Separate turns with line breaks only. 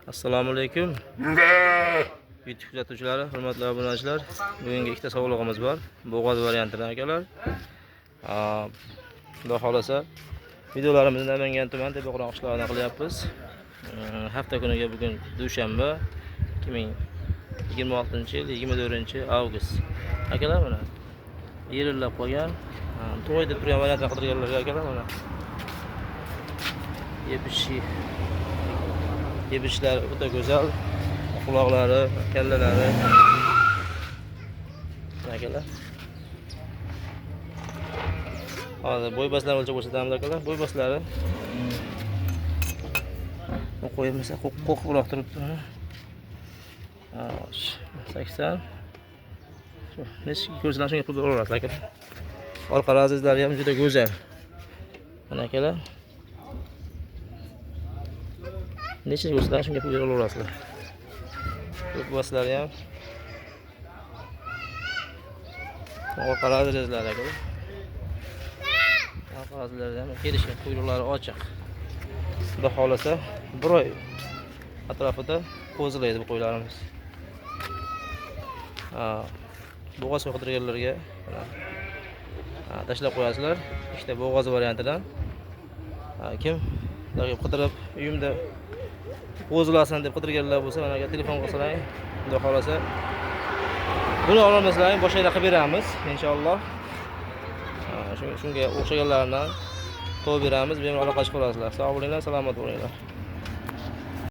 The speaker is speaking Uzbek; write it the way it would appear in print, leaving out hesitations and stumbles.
Assalomu alaykum. YouTube kuzatuvchilari, hurmatli obunachilar. Bugungi ikkita savolog'imiz bor. Bo'g'oz variantidan akalar. Xudo xolasa videolarimizni Namangan tuman Tepaquroq qishlog'idan qilyapmiz. Hafta kuniga bugun dushanba 2026-yil 24-avgust. Akalar mana yerillab qolgan, to'y deb turgan variantni qidirganlarga akalar mana yebishlar o'ta go'zal, quloqlari, kallalari. Akalar. Hozir bo'y baslarini o'lchab ko'rsatamiz akalar. Bo'y baslari qo'yimizsa qo'qibroq turibdi. 80. Necha ko'rsatam shunga pul olaverasiz akalar. Orqa razizlari ham juda go'zal. Mana akalar. Necha ko'rsatam shunga pul olaverasizlar. Ko'p baslari ham orqa razizlari akalar. Orqa razizlari ham kelishi, quyruqlari ochiq. Xudo xolasa bir oy atrofida qo'zilaydi bu qo'ylarimiz. Bo'g'oz qidirganlarga tashlab qo'yasizlar. Ikkita bo'g'oz variantidan. Kim qidirib uyimda qo'zilasan deb qidirganlar bo'lsa, mana telefon qilsalar, xudo xolasa buni ololmaslar, boshqa qilib beramiz inshaalloh. Shunga o'xshaganlarni to'g'ri beramiz, bemalol aloqa qilib qo'yasizlar. Sog' bo'linglar, salomat bo'linglar.